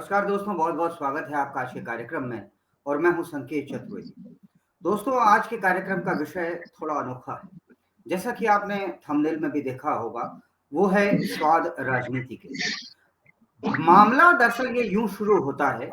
नमस्कार दोस्तों, बहुत-बहुत स्वागत है आपका आज के कार्यक्रम में और मैं हूं संकेत चतुर्वेदी। दोस्तों, आज के कार्यक्रम का विषय थोड़ा अनोखा है। जैसा कि आपने थंबनेल में भी देखा होगा, वो है स्वाद राजनीति के। मामला दरअसल ये यूँ शुरू होता है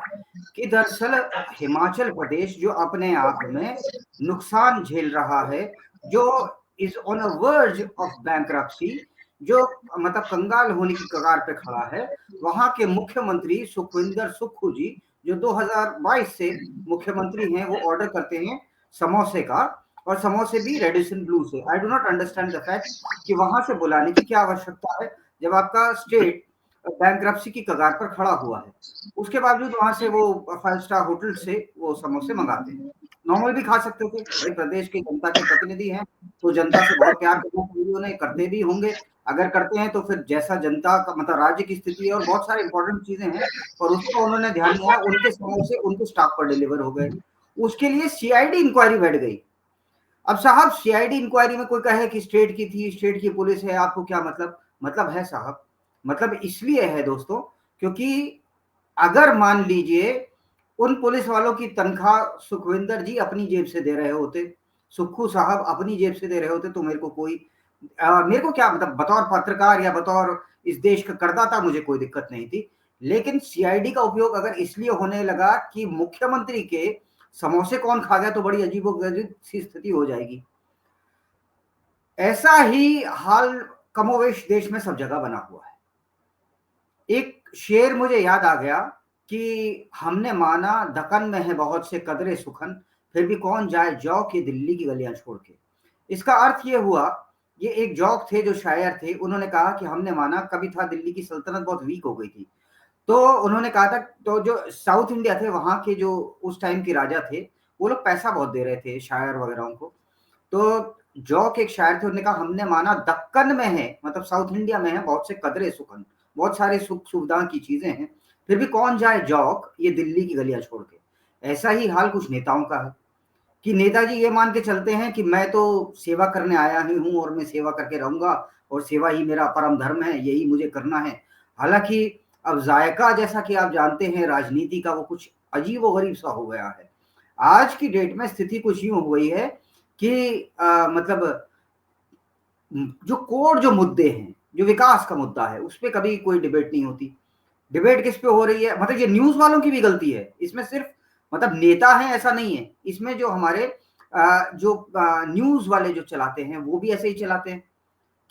कि दरअसल हिमाचल प्रदेश जो अपने आप में नुकसान झेल रहा है, जो is on a verge of bankruptcy, जो मतलब कंगाल होने की कगार पे खड़ा है, वहाँ के मुख्यमंत्री सुखविंदर सुक्खू जी, जो 2022 से मुख्यमंत्री हैं, वो ऑर्डर करते हैं समोसे का और समोसे भी रेडिशन ब्लू से। I do not understand the fact कि वहाँ से बुलाने की क्या आवश्यकता है, जब आपका स्टेट बैंक्रप्सी की कगार पर खड़ा हुआ है। उसके बावजूद वहाँ से वो 5 स्टार होटल से वो समोसे मँगाते हैं। नॉर्मल भी खा सकते थे, भाई प्रदेश की जनता के प्रतिनिधि हैं, तो जनता से बहुत प्यार करना चाहिए उन्हें, करते भी होंगे। अगर करते हैं तो फिर जैसा जनता का मतलब राज्य की स्थिति है और बहुत सारी इंपॉर्टेंट चीज़ें हैं, पर उसको उन्होंने ध्यान नहीं दिया, उनके समोसे उनके स्टाफ पर डिलीवर हो गए। उसके लिए सीआईडी इंक्वायरी बैठ गई। अब साहब सीआईडी इंक्वायरी में कोई कहे कि स्टेट की थी, स्टेट की पुलिस है, आपको क्या मतलब? मतलब है साहब, मतलब इसलिए है दोस्तों, क्योंकि अगर मान लीजिए उन पुलिस वालों की तनख्वाह सुखविंदर जी अपनी जेब से दे रहे होते, सुक्खू साहब अपनी जेब से दे रहे होते, तो मेरे को कोई मेरे को क्या मतलब बतौर पत्रकार या बतौर इस देश का करदाता मुझे कोई दिक्कत नहीं थी। लेकिन सीआईडी का उपयोग अगर इसलिए होने लगा कि मुख्यमंत्री के समोसे कौन खा गया, तो बड़ी अजीबोगरीब सी स्थिति हो जाएगी। ऐसा ही हाल कमोवेश देश में सब जगह बना हुआ है। एक शेर मुझे याद आ गया कि हमने माना दक्कन में है बहुत से कदरे सुखन, फिर भी कौन जाए जौ के दिल्ली की गलियां छोड़ के। इसका अर्थ ये हुआ, ये एक जौक थे जो शायर थे, उन्होंने कहा कि हमने माना कभी था दिल्ली की सल्तनत बहुत वीक हो गई थी। तो उन्होंने कहा था, तो जो साउथ इंडिया थे वहाँ के जो उस टाइम के राजा थे, वो लोग पैसा बहुत दे रहे थे शायर वगैरह को। तो जौक एक शायर थे, उन्होंने कहा हमने माना दक्कन में है, मतलब साउथ इंडिया में है बहुत से कदरे सुखन, बहुत सारे सुख सुविधा की चीजें हैं, फिर भी कौन जाए जौक ये दिल्ली की गलियां छोड़ के। ऐसा ही हाल कुछ नेताओं का है कि नेताजी ये मान के चलते हैं कि मैं तो सेवा करने आया ही हूँ और मैं सेवा करके रहूंगा और सेवा ही मेरा परम धर्म है, यही मुझे करना है। हालांकि अब जायका जैसा कि आप जानते हैं राजनीति का वो कुछ अजीब और गरीब सा हो गया है। आज की डेट में स्थिति कुछ यूं हो गई है कि मतलब जो कोर जो मुद्दे हैं, जो विकास का मुद्दा है, उस पे कभी कोई डिबेट नहीं होती। डिबेट किस पे हो रही है? मतलब ये न्यूज़ वालों की भी गलती है। इसमें सिर्फ मतलब नेता हैं ऐसा नहीं है। इसमें जो हमारे जो न्यूज़ वाले जो चलाते हैं, वो भी ऐसे ही चलाते हैं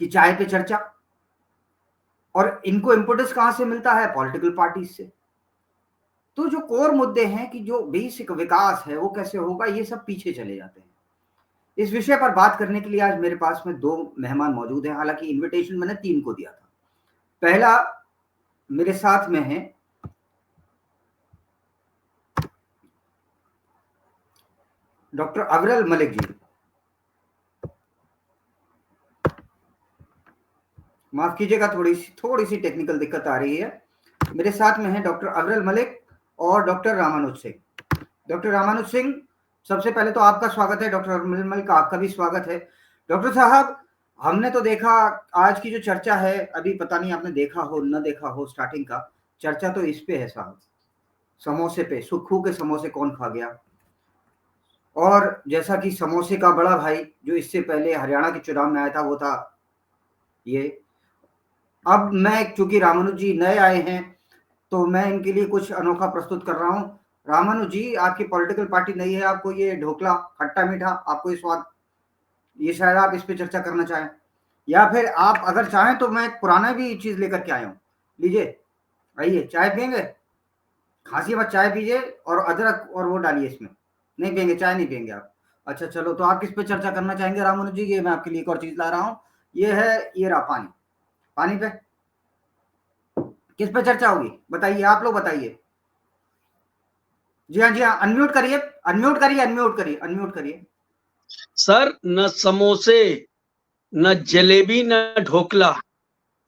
कि चाय पे चर्चा, और इनको इम्पेटस कहाँ से मिलता है? पॉलिटिकल पार्टीज़ से। तो जो कोर मुद्दे हैं कि जो बेसिक विकास है, वो कैसे होगा, ये सब पीछे चले जाते हैं। इस विषय पर बात करने के लिए आज मेरे पास में 2 मेहमान मौजूद हैं, हालाँकि इन्विटेशन मैंने 3 को दिया था। पहला मेरे साथ में है डॉक्टर अविरल मलिक जी। माफ़ कीजिएगा, थोड़ी-सी टेक्निकल दिक्कत आ रही है। मेरे साथ में हैं डॉक्टर अविरल मलिक और डॉक्टर रामानुज सिंह। डॉक्टर रामानुज सिंह, सबसे पहले तो आपका स्वागत है। डॉक्टर अविरल मलिक, आपका भी स्वागत है। डॉक्टर साहब, हमने तो देखा आज की जो चर्चा है, अभी पता नहीं आपने देखा हो न देखा हो, स्टार्टिंग का चर्चा तो इस पे है साहब, समोसे पे, सुक्खू के समोसे कौन खा गया। और जैसा कि समोसे का बड़ा भाई जो इससे पहले हरियाणा के चुनाव में आया था, वो था ये। अब मैं, चूंकि रामानुज जी नए आए हैं, तो मैं इनके लिए कुछ अनोखा प्रस्तुत कर रहा हूँ। रामानुज जी, आपकी पॉलिटिकल पार्टी नई है, आपको ये ढोकला खट्टा मीठा, आपको ये स्वाद, ये शायद आप इस पे चर्चा करना चाहें, या फिर आप अगर चाहें तो मैं एक पुराना भी चीज लेकर के आया हूँ। लीजिए, आइए, चाय पियेंगे? खांसी मत, चाय पीजिए और अदरक और वो डालिए इसमें। नहीं पियेंगे, चाय नहीं पियेंगे आप? अच्छा चलो, तो आप किस पे चर्चा करना चाहेंगे रामानुज जी? ये मैं आपके लिए एक और चीज ला रहा हूँ, ये है, ये रहा पानी। पानी पे किस पे चर्चा होगी बताइए, आप लोग बताइए। जी हाँ, जी हाँ, अनम्यूट करिए, अनम्यूट करिए, अनम्यूट करिए, अनम्यूट करिए। सर, न समोसे, न जलेबी, न ढोकला,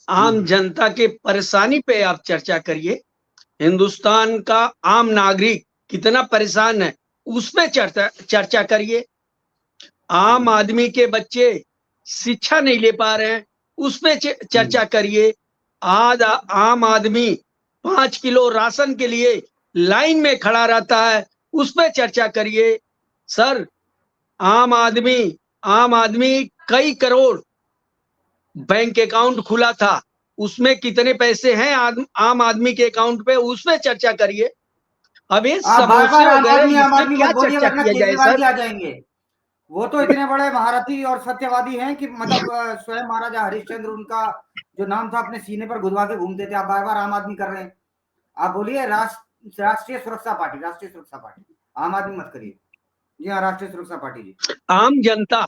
आम जनता के परेशानी पे आप चर्चा करिए। हिंदुस्तान का आम नागरिक कितना परेशान है, उस पे चर्चा करिए। आम आदमी के बच्चे शिक्षा नहीं ले पा रहे हैं, उस पे चर्चा करिए। आज आम आदमी 5 किलो राशन के लिए लाइन में खड़ा रहता है, उस पर चर्चा करिए। सर, आम आदमी कई करोड़ बैंक अकाउंट खुला था, उसमें कितने पैसे हैं आम आदमी के अकाउंट पे, उस पर चर्चा करिए। अब ये आप बार समोसे बार वगैरह आम इसमें आदमी क्या मत बोलिए, चर्चा वरना किया जाए केजरीवाल सर? जी आ जाएंगे। वो तो इतने बड़े महारथी और सत्यवादी हैं कि मतलब स्वयं महाराजा हरिश्चंद्र उनका जो नाम था अपने सीने पर गुदवा के घूमते थे। आप बार बार आम आदमी कर रहे हैं। आप बोलिए राष्ट्रीय सुरक्षा पार्टी, राष्ट्रीय सुरक्षा पार्टी, आम आदमी मत करिए। जी हाँ, राष्ट्रीय सुरक्षा पार्टी जी। आम जनता,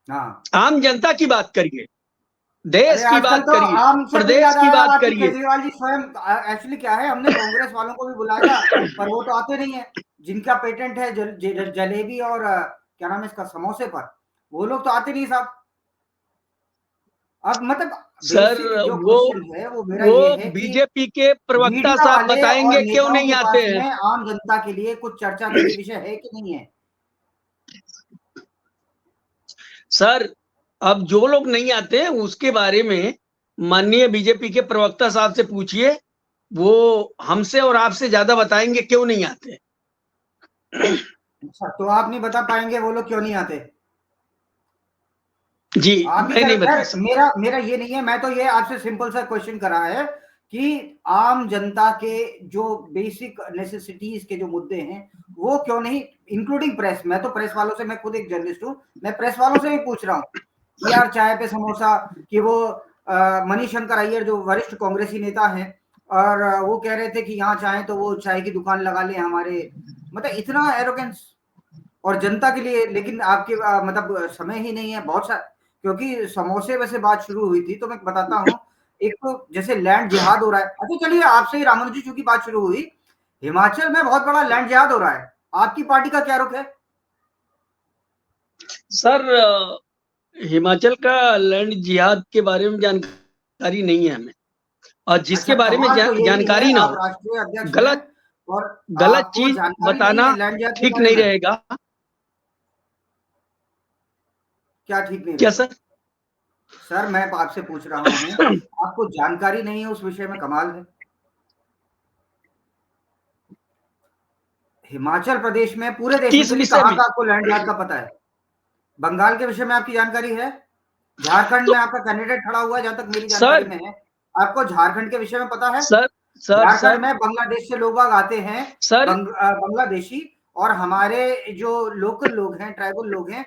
हाँ, आम जनता की बात करिए, अरे देश की आजकल बात तो करिए, आम से भी प्रदेश याद की आया बात आपकी करिए। केजरीवाल जी स्वयं। एक्चुअली क्या है, हमने कांग्रेस वालों को भी बुलाया था, पर वो तो आते नहीं है। जिनका पेटेंट है जलेबी और क्या नाम है इसका, समोसे पर, वो लोग तो आते नहीं साहब। अब मतलब सर, बेसिक जो वो क्वेश्चन है वो मेरा वो ये है कि बीजेपी के प्रवक्ता मीडिया साहब वाले और बताएंगे क्यों नेताओं नहीं के आते पास हैं। में आम जनता के लिए कुछ चर्चा के लिए विषय है कि नहीं है? सर, अब जो लोग नहीं आते हैं उसके बारे में माननीय बीजेपी के प्रवक्ता साहब से पूछिए, वो हमसे और आपसे ज्यादा बताएंगे क्यों नहीं आते। अच्छा, तो आप नहीं बता पाएंगे वो लोग क्यों नहीं आते? जी, आप ही मैं नहीं बता खैर, सकता। मेरा मेरा ये नहीं है। मैं तो ये आपसे सिंपल सा क्वेश्चन करा है कि आम जनता के जो बेसिक नेसेसिटीज के जो मुद्दे हैं वो क्यों नहीं, इंक्लूडिंग प्रेस। मैं तो प्रेस वालों से, मैं खुद एक जर्नलिस्ट हूँ, मैं प्रेस वालों से भी पूछ रहा हूँ कि यार चाय पे समोसा, कि वो मणिशंकर अय्यर जो वरिष्ठ कांग्रेसी नेता हैं, और वो कह रहे थे कि यहाँ चाहे तो वो चाय की दुकान लगा ले हमारे, मतलब इतना एरोगेंस और जनता के लिए। लेकिन आपके मतलब समय ही नहीं है बहुत सा, क्योंकि समोसे वैसे बात शुरू हुई थी तो मैं बताता हूँ। एक तो जैसे लैंड जिहाद हो रहा है। अच्छा चलिए, आपसे ही रामानुज जी चूंकि बात शुरू हुई, हिमाचल में बहुत बड़ा लैंड जिहाद हो रहा है, आपकी पार्टी का क्या रुख है? सर, हिमाचल का लैंड जिहाद के बारे में जानकारी नहीं है हमें, और जिसके अच्छा, बारे में सवाल तो यही है, जानकारी ना आप हो, राष्ट्रीय अध्यक्ष हैं गलत और गलत आपको चीज जानकारी नहीं बताना है लैंड जिहाद के ठीक बारे नहीं में? रहेगा। क्या ठीक नहीं क्या रहेगा? सर? सर मैं आपसे पूछ रहा हूँ, आपको जानकारी नहीं है उस विषय में, कमाल है। हिमाचल प्रदेश में, पूरे देश में किस चलिए, विषय कहाँ में? का आपको लैंड यार्ड का पता है? बंगाल के विषय में आपकी जानकारी है? झारखंड में आपका कैंडिडेट खड़ा हुआ है जहां तक मेरी जानकारी सर में है। आपको झारखंड के विषय में पता है? सर सर झारखंड सर में बांग्लादेश से लोग आते हैं, सर बांग्लादेशी, और हमारे जो लोकल लोग हैं, ट्राइबल लोग हैं,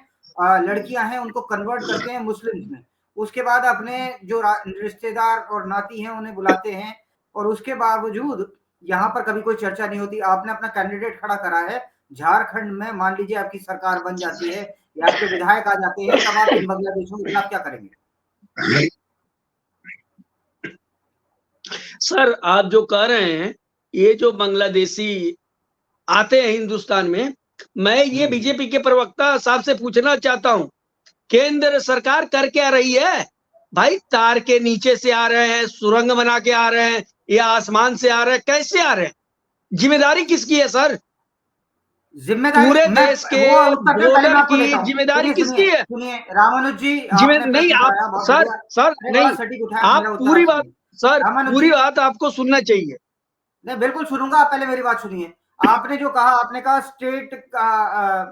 लड़कियां हैं, उनको कन्वर्ट करते हैं मुस्लिम्स में। उसके बाद अपने जो रिश्तेदार और नाती हैं उन्हें बुलाते हैं, और उसके बावजूद यहाँ पर कभी कोई चर्चा नहीं होती। आपने अपना कैंडिडेट खड़ा करा है झारखंड में, मान लीजिए आपकी सरकार बन जाती है या आपके विधायक आ जाते हैं, तब आप इन बांग्लादेशियों के खिलाफ क्या करेंगे? सर, आप जो कह रहे हैं, ये जो बांग्लादेशी आते हैं हिंदुस्तान में, मैं ये बीजेपी के प्रवक्ता साहब से पूछना चाहता हूं, केंद्र सरकार कर क्या रही है भाई? तार के नीचे से आ रहे हैं, सुरंग बना के आ रहे हैं, या आसमान से आ रहे हैं, कैसे आ रहे हैं? जिम्मेदारी किसकी है सर? जिम्मेदारी पूरे मैं, देश के वो उसका क्या, पहले मैं बॉर्डर आपको की देता हूँ। जिम्मेदारी सुनिए सुनिए किसकी है? सुनिए, रामानुज जी जिम्मे आपने नहीं प्रश्न आप उठाया, बहुत सर बढ़िया। सर अरे बड़ा नहीं, सटीक उठाया, आप मेरा उत्तर पूरी आप बात, सुनिए। सर रामानुज पूरी जी, बात आपको सुनना चाहिए। नहीं बिल्कुल सुनूंगा, आप पहले मेरी बात सुनिए। आपने जो कहा, आपने कहा स्टेट का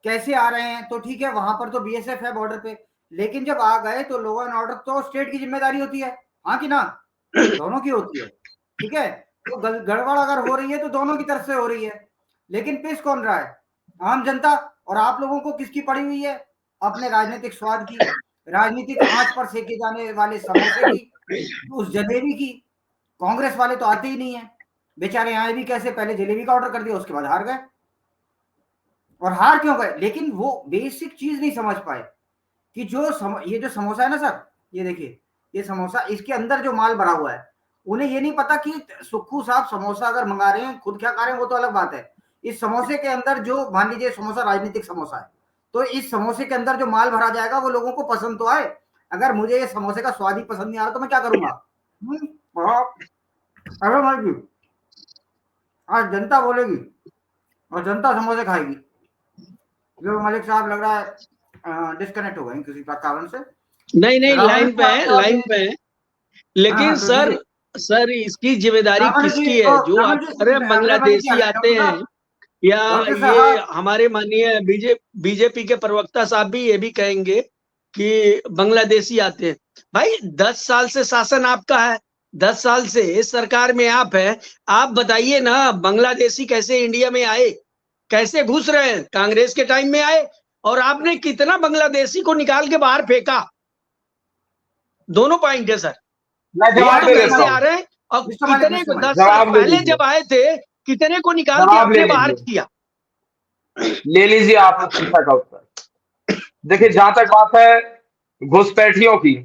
कैसे आ रहे हैं, तो ठीक है, वहां पर तो बीएसएफ है बॉर्डर पे, लेकिन जब आ गए तो लॉ एंड ऑर्डर तो स्टेट की जिम्मेदारी होती है, हाँ कि ना? दोनों की होती है, ठीक है। तो गड़बड़ अगर हो रही है तो दोनों की तरफ से हो रही है, लेकिन पिस कौन रहा है? आम जनता। और आप लोगों को किसकी पड़ी हुई है? अपने राजनीतिक स्वाद की, राजनीतिक आंच पर सेके जाने वाले समोसे की, उस जलेबी की। कांग्रेस वाले तो आते ही नहीं है बेचारे, आए भी कैसे, पहले जलेबी का ऑर्डर कर दिया, उसके बाद हार गए। और हार क्यों गए? लेकिन वो बेसिक चीज नहीं समझ पाए कि ये जो समोसा है ना सर, ये देखिए, ये समोसा, इसके अंदर जो माल भरा हुआ है, उन्हें ये नहीं पता कि सुक्खू साहब समोसा अगर मंगा रहे हैं, खुद क्या खा रहे हैं वो तो अलग बात है। इस समोसे के अंदर जो, मान लीजिए समोसा राजनीतिक समोसा है, तो इस समोसे के अंदर जो माल भरा जाएगा वो लोगों को पसंद तो आए। अगर मुझे ये समोसे का स्वाद ही पसंद नहीं आ रहा तो मैं क्या करूंगा? अरे भाई जी, आज जनता बोलेगी और जनता समोसे खाएगी। जो मलिक साहब लग रहा है डिस्कनेक्ट हो गए किसी कारण से। नहीं नहीं, रामानुज लाइन जी पे आप है, जवाब लाइन दीजिए। पे है। हाँ लेकिन हाँ, तो सर, दीजिए। सर इसकी जिम्मेदारी रामानुज जी, किसकी है? जो आप रामानुज कह रहे हैं जी, रामानुज जी, बांग्लादेशी आते डॉक्टर हैं, साहब, या डॉक्टर ये साहब, हमारे माननीय बीजेपी के प्रवक्ता साहब भी ये भी कहेंगे कि बांग्लादेशी आते हैं। भाई 10 साल से शासन आपका है, 10 साल से सरकार में आप है, आप बताइए ना बांग्लादेशी कैसे इंडिया में आए, कैसे घुस रहे हैं? कांग्रेस के टाइम में आए, और आपने कितना बांग्लादेशी को निकाल के बाहर फेंका। दोनों पॉइंट है सर, मैं एक जवाब तो दे देता कैसे हूँ। आ रहे हैं, और मिस्टर मालिक, कितने को मिस्टर मालिक, 10 साल जवाब ले पहले लीजिए, जब आए थे कितने को निकाल के जवाब ले आपने बाहर लीजिए, किया। ले लीजिए आप शिक्षा का उत्तर। देखिए, जहां तक बात है घुसपैठियों की,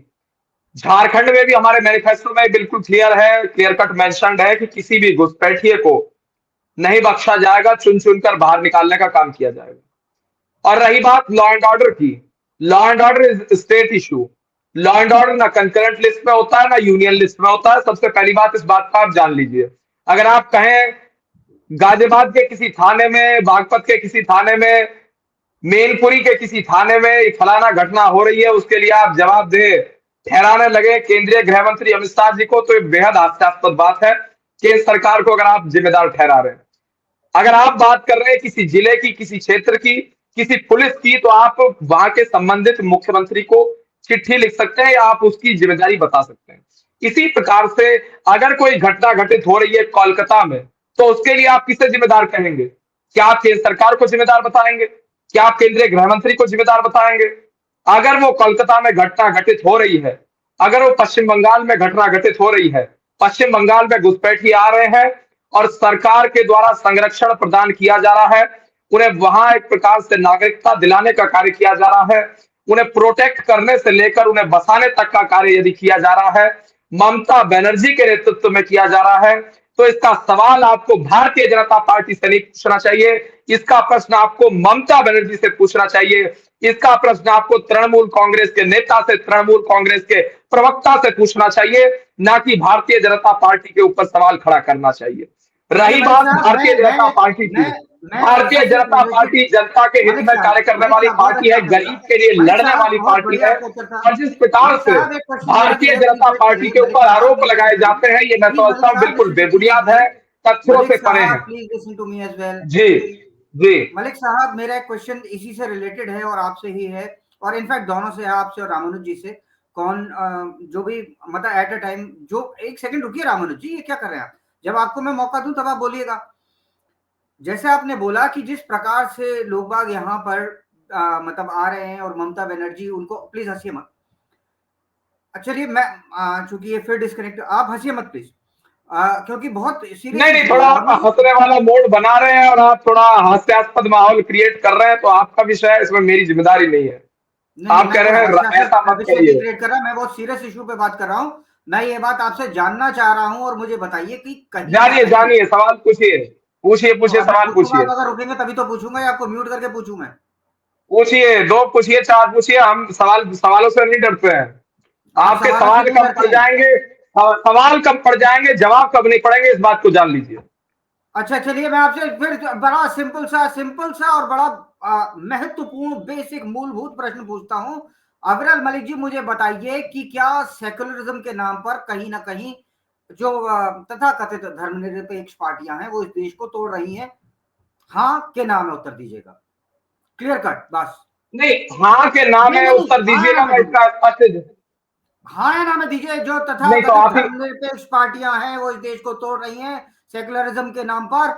झारखंड में भी हमारे मैनिफेस्टो में बिल्कुल क्लियर कट मेंशन्ड है कि किसी भी घुसपैठिए को नहीं बख्शा जाएगा, चुन चुनकर बाहर निकालने का काम किया जाएगा। और रही बात लॉ एंड ऑर्डर की, law and order is state issue. Law and order ना कंकरेंट लिस्ट में होता है ना यूनियन लिस्ट में होता है। सबसे पहली बात इस बात का आप जान लीजिए। अगर आप कहें गाजियाबाद के किसी थाने में, बागपत के किसी थाने में, मेनपुरी के किसी थाने में एक फलाना घटना हो रही है, उसके लिए आप जवाब दे ठहराने लगे केंद्रीय गृह मंत्री अमित शाह जी को, तो ये बेहद हास्यास्पद बात है। केंद्र सरकार को अगर आप जिम्मेदार ठहरा रहे हैं, अगर आप बात कर रहे हैं किसी जिले की, किसी क्षेत्र की, किसी पुलिस की, तो आप वहां के संबंधित मुख्यमंत्री को चिट्ठी लिख सकते हैं या आप उसकी जिम्मेदारी बता सकते हैं। इसी प्रकार से अगर कोई घटना घटित हो रही है कोलकाता में, तो उसके लिए आप किसे जिम्मेदार कहेंगे? क्या आप केंद्र सरकार को जिम्मेदार बताएंगे? क्या आप केंद्रीय गृह मंत्री को जिम्मेदार बताएंगे? अगर वो कोलकाता में घटना घटित हो रही है, अगर वो पश्चिम बंगाल में घटना घटित हो रही है, पश्चिम बंगाल में घुसपैठी आ रहे हैं और सरकार के द्वारा संरक्षण प्रदान किया जा रहा है, उन्हें वहां एक प्रकार से नागरिकता दिलाने का कार्य किया जा रहा है, उन्हें प्रोटेक्ट करने से लेकर उन्हें बसाने तक का कार्य यदि किया जा रहा है, ममता बनर्जी के नेतृत्व में किया जा रहा है, तो इसका सवाल आपको भारतीय जनता पार्टी से नहीं पूछना चाहिए। इसका प्रश्न आपको ममता बनर्जी से पूछना चाहिए। इसका प्रश्न आपको तृणमूल कांग्रेस के नेता से, तृणमूल कांग्रेस के प्रवक्ता से पूछना चाहिए, ना कि भारतीय जनता पार्टी के ऊपर सवाल खड़ा करना चाहिए। चलिए रही मलिक बात साहब, भारतीय जनता पार्टी की, मैं भारतीय ऐसा सिर्फ जनता पार्टी जनता के हित मलिक में साहब, कार्य करने वाली बहुत पार्टी अच्छा है, फैसला। गरीब के लिए मलिक लड़ने साहब वाली बहुत पार्टी बढ़िया है। आपका उत्तर था। और जिस प्रकार मलिक से साहब, एक क्वेश्चन मेरा भी भारतीय है, जनता प्लीज पार्टी के मलिक ऊपर साहब आरोप लिसन लगाए टू मी। जाते हैं, ये मैं प्लीज समझता मलिक हूं साहब बिल्कुल लिसन टू मी एज बेबुनियाद वेल। है, तथ्यों मलिक से परे साहब है। Please listen to me as well. जी जी। मलिक साहब, मेरा एक क्वेश्चन इसी से रिलेटेड है और आपसे ही है, और इनफैक्ट दोनों से है, आपसे और रामानुज जी से। कौन जो भी मतलब एट अ टाइम, जो एक सेकंड रुकिए रामानुज जी, ये क्या कर रहे हैं आप? जब आपको मैं मौका दूं तब आप बोलिएगा। जैसे आपने बोला कि जिस प्रकार से लोग बाग यहाँ पर मतलब आ रहे हैं और ममता बनर्जी उनको, प्लीज हंसिए मत। चलिए मैं चूंकि ये फिर डिस्कनेक्ट, आप हंसिए मत प्लीज, क्योंकि बहुत सीरियस नहीं नहीं, इशू थोड़ा है और आप मुझे हंसने वाला मोड बना रहे हैं और आप थोड़ा हास्यास्पद माहौल क्रिएट कर रहे हैं, तो आपका विषय है, इसमें मेरी जिम्मेदारी नहीं है। नहीं आप मैं कह कोई रहे हैं ऐसा हास्यास्पद मत विषय नहीं करिए। क्रिएट कर रहा, मैं बहुत सीरियस इशू पे बात कर रहा हूँ। मैं ये बात आपसे जानना चाह रहा हूँ और मुझे बताइए कि कहीं ना जानिए कहीं, जानिए, सवाल पूछिए, पूछिए तो पूछिए, अब मैं सवाल पूछूंगा, पूछिए, आप अगर रुकेंगे तभी तो पूछूंगा, या आपको म्यूट करके पूछूं मैं? पूछिए, दो पूछिए, चार पूछिए, हम सवालों से नहीं डरते हैं। आप आपके सवालों से सवाल नहीं कब डरते पड़ हैं? जाएंगे, सवाल कब पड़ जाएंगे, जवाब कब नहीं पड़ेंगे, इस बात को जान लीजिए। अच्छा चलिए, मैं आपसे फिर बड़ा सिंपल सा और बड़ा महत्वपूर्ण बेसिक मूलभूत प्रश्न पूछता हूं। अविरल मलिक जी, मुझे बताइए कि क्या सेकुलरिज्म के नाम पर कहीं ना कहीं जो तथाकथित धर्मनिरपेक्ष पार्टियां हैं वो इस देश को तोड़ रही हैं? हाँ के नाम है, उत्तर दीजिएगा, क्लियर कट बस। नहीं, हाँ के नाम नहीं है नहीं, उत्तर हाँ या दीजिएगा, ना में मैं दीजिए, इसका स्पष्ट। हाँ या ना में दीजिए। जो नहीं तो तथाकथित आप ही, धर्मनिरपेक्ष पार्टियां हैं वो इस देश को तोड़ रही हैं सेकुलरिज्म के नाम पर।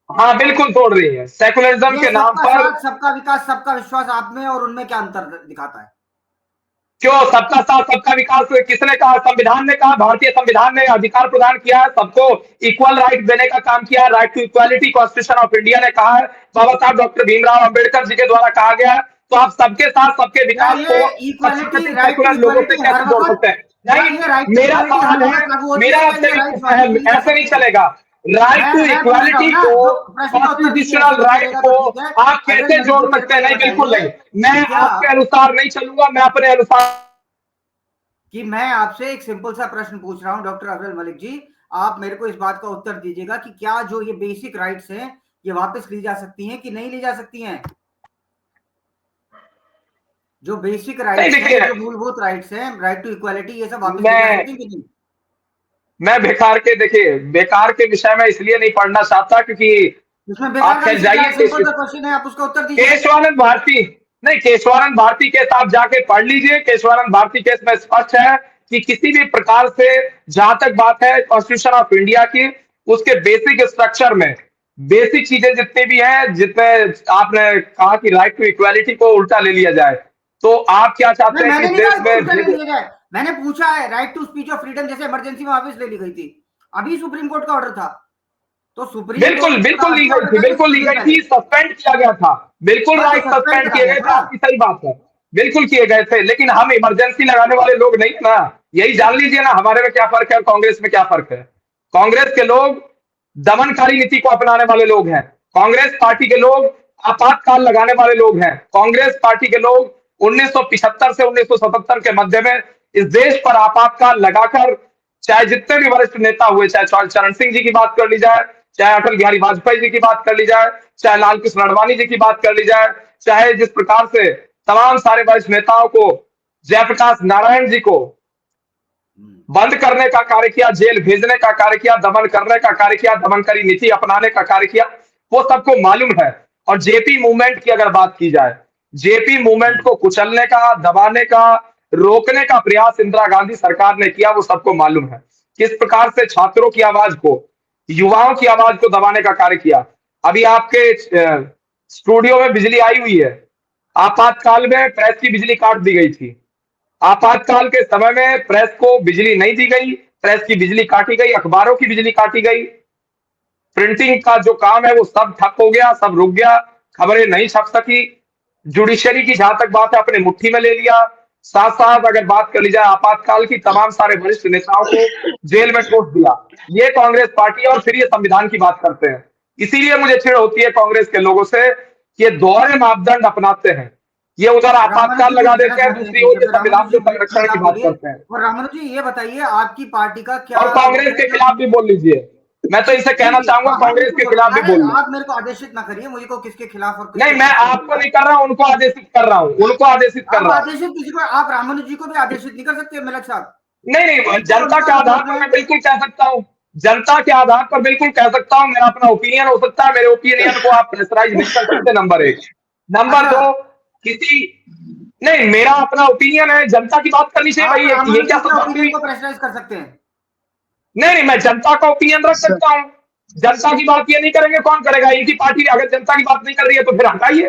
हाँ बिल्कुल तोड़ रही है, सेकुलरिज्म ये के नाम सबका पर। साथ, सबका विकास, सबका विश्वास आप में और उनमें क्या अंतर दिखाता है? क्यों सबका साथ सबका विकास किसने कहा? संविधान ने कहा, भारतीय संविधान ने अधिकार प्रदान किया है, सबको इक्वल राइट देने का काम किया है। Right to equality constitution of India ने कहा है, बाबा साहब डॉक्टर भीमराव अंबेडकर जी के द्वारा कहा गया है। तो आप सबके साथ सबके क्या विकास ये को इक्वालिटी, तथाकथित राइट टू सेकुलर लोगों से इक्वालिटी हर कैसे जोड़ वक्त, सकते हैं? क्या नहीं, ये राइट टू मेरा इक्वालिटी हर सवाल है, वक्त लागू होती मेरा है? क्या आपसे ये नहीं राइट है, वापस ली जा ऐसे नहीं सकती है? चलेगा। राइट टू मैं पूछ रहा हूँ इक्वालिटी ना, को, जो प्रश्न का उत्तर दीजिए, ऐसे कॉन्स्टिट्यूशनल नहीं राइट चलेगा को तो ठीक है। आप अविरल कैसे मलिक जोड़ जी, मेरे सकते को हैं? ये नहीं, बिल्कुल बताइए नहीं। कि मैं क्या, आपके अनुसार नहीं चलूंगा, मैं अपने अनुसार। कि मैं आपसे एक सिंपल सा प्रश्न पूछ रहा हूं डॉक्टर अविरल मलिक जी, आप मेरे को इस बात का उत्तर दीजिएगा कि क्या जो ये बेसिक राइट्स हैं ये वापस ली जा सकती हैं कि नहीं ली जा सकती हैं? जो बेसिक नहीं राइट्स हैं, देखिए, जो मूलभूत राइट्स हैं, राइट टू इक्वालिटी, ये सब वापस ली जा मैं सकती हैं कि नहीं? मैं बेकार के, देखिए बेकार के विषय में इसलिए नहीं पढ़ना चाहता क्योंकि इसमें बेकार आप का खैर विषय क्या है? जाइए सिंपल सा क्वेश्चन है, आप उसका उत्तर दीजिए। केशवानंद भारती, नहीं केशवानंद भारती केस आप जाके पढ़ लीजिए। केशवानंद भारती केस में स्पष्ट है कि किसी भी प्रकार से, जहां तक बात है कॉन्स्टिट्यूशन ऑफ इंडिया की, उसके बेसिक स्ट्रक्चर में बेसिक चीजें जितनी भी हैं, जितने आपने कहा कि राइट टू इक्वालिटी को उल्टा ले लिया जाए, तो आप क्या चाहते हैं कि मैंने इस नहीं कहा देश में उल्टा ले लिया जाए, मैंने पूछा है right to speech of freedom जैसे इमरजेंसी में वापस ले ली गई थी, अभी सुप्रीम कोर्ट का ऑर्डर था, तो सुप्रीम बिल्कुल कोर्ट बिल्कुल ली का गई ऑर्डर थी, था कि बिल्कुल ली इसको गई थी, सस्पेंड किया गया था, बिल्कुल हाँ, तो राइट, सस्पेंड सस्पेंड करा किए गया गए थे, था। आपकी सही बात है, बिल्कुल किए गए थे, लेकिन हम इमरजेंसी लगाने वाले लोग नहीं ना। यही जान लीजिए ना हमारे में क्या फर्क है और कांग्रेस में क्या फर्क है। कांग्रेस के लोग दमनकारी नीति को अपनाने वाले लोग हैं, कांग्रेस पार्टी के लोग आपातकाल लगाने वाले लोग हैं, कांग्रेस पार्टी के लोग 1975 से 1977 के मध्य में इस देश पर आपातकाल लगाकर, चाहे जितने भी वरिष्ठ नेता हुए, चाहे चरण सिंह जी की बात कर ली जाए, चाहे अटल बिहारी वाजपेयी जी की बात कर ली जाए, चाहे लाल कृष्ण आडवाणी जी की बात कर ली जाए, चाहे जिस प्रकार से तमाम सारे वरिष्ठ नेताओं को, जयप्रकाश नारायण जी को बंद करने का कार्य किया, जेल भेजने का कार्य किया, दमन करने का कार्य किया, दमनकारी नीति अपनाने का कार्य किया, वो सबको मालूम है। और जेपी मूवमेंट की अगर बात की जाए, जेपी मूवमेंट को कुचलने का, दबाने का, रोकने का प्रयास इंदिरा गांधी सरकार ने किया, वो सबको मालूम है। किस प्रकार से छात्रों की आवाज को, युवाओं की आवाज को दबाने का कार्य किया। अभी आपके स्टूडियो में बिजली आई हुई है, आपातकाल में प्रेस की बिजली काट दी गई थी, आपातकाल के समय में प्रेस को बिजली नहीं दी गई, प्रेस की बिजली काटी गई, अखबारों की बिजली काटी गई, प्रिंटिंग का जो काम है वो सब ठप हो गया, सब रुक गया, खबरें नहीं छप सकी। जुडिशरी की जहां तक बात है अपने मुट्ठी में ले लिया। साथ साथ अगर बात कर ली जाए आपातकाल की, तमाम सारे वरिष्ठ नेताओं को जेल में ठोक दिया। ये कांग्रेस पार्टी है और फिर ये संविधान की बात करते हैं। इसीलिए मुझे चिढ़ होती है कांग्रेस के लोगों से कि ये दोहरे मापदंड अपनाते हैं। ये उधर आपातकाल लगा देते हैं, दूसरी ओर ये संविधान के संरक्षण की बात करते हैं। और रामानु जी ये बताइए आपकी पार्टी का क्या, और कांग्रेस के खिलाफ भी बोल लीजिए, मैं तो इसे कहना चाहूंगा कांग्रेस के खिलाफ भी बोल लो। आप मेरे को आदेशित ना करिए, मुझे को किसके खिलाफ और नहीं, मैं आपको नहीं कर रहा हूं, उनको आदेशित कर रहा हूं, उनको आदेशित कर रहा हूं। आदेशित किसी को, आप रामानु जी को भी आदेशित नहीं कर सकते मलिक साहब। नहीं, जनता के आधार पर मैं बिल्कुल कह सकता हूं, जनता के आधार पर बिल्कुल कह सकता हूं, मेरा अपना ओपिनियन हो सकता है, मेरे ओपिनियन को आप प्रेशराइज नहीं कर सकते, नंबर 1। नंबर 2, किसी, नहीं मेरा अपना ओपिनियन है, जनता की बात करनी चाहिए भाई, ये क्या ओपिनियन को प्रेशराइज कर सकते हैं? नहीं, मैं जनता का ओपिनियन रख सकता हूं, जनता की बात ये नहीं करेंगे कौन करेगा? इनकी पार्टी अगर जनता की बात नहीं कर रही है तो फिर हटाइए।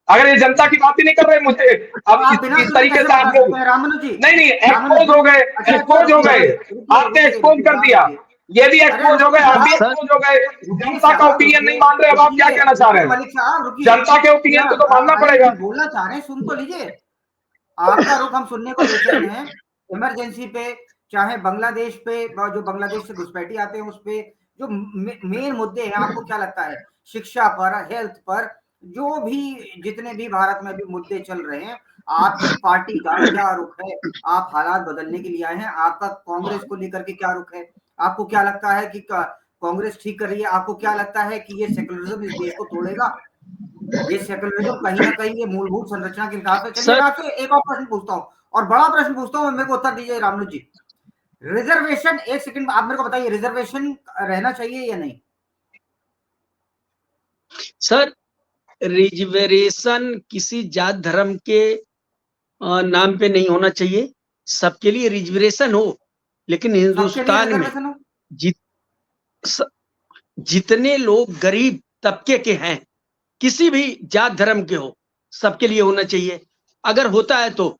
अगर ये जनता की बात ही नहीं कर रहे मुझे, अब इस तरीके से आप लोग नहीं एक्सपोज हो गए, एक्सपोज हो गए, आपने एक्सपोज कर दिया, ये भी एक्सपोज हो गए, आप भी एक्सपोज हो गए। जनता का ओपिनियन नहीं मान रहे, अब आप क्या कहना चाह रहे हैं? मलिक साहब जनता के ओपिनियन को तो मानना पड़ेगा। बोलना चाह रहे हैं, सुन तो लीजिए, आपका रुख हम सुनने को देते हैं। इमरजेंसी पे, चाहे बांग्लादेश पे, जो बांग्लादेश से घुसपैठी आते हैं उस पे, जो मेन मुद्दे हैं, आपको क्या लगता है? शिक्षा पर, हेल्थ पर, जो भी जितने भी भारत में भी मुद्दे चल रहे हैं, आपकी पार्टी का क्या रुख है? आप हालात बदलने के लिए आए हैं, आपका कांग्रेस को लेकर के क्या रुख है? आपको क्या लगता है कि कांग्रेस ठीक कर रही है? आपको क्या लगता है कि ये सेकुलरिज्म इस देश को तोड़ेगा? ये सेकुलरिज्म कहीं ना कहीं ये मूलभूत संरचना के हिसाब से। चलिए मैं आपसे एक और प्रश्न पूछता हूँ, और बड़ा प्रश्न पूछता हूँ, मेरे को उत्तर दीजिए रामनु जी। रिजर्वेशन, एक सेकंड आप मेरे को बताइए, रिजर्वेशन रहना चाहिए या नहीं? सर, रिजर्वेशन किसी जात धर्म के नाम पे नहीं होना चाहिए, सबके लिए रिजर्वेशन हो, लेकिन हिंदुस्तान में जितने लोग गरीब तबके के हैं, किसी भी जात धर्म के हो, सबके लिए होना चाहिए, अगर होता है तो,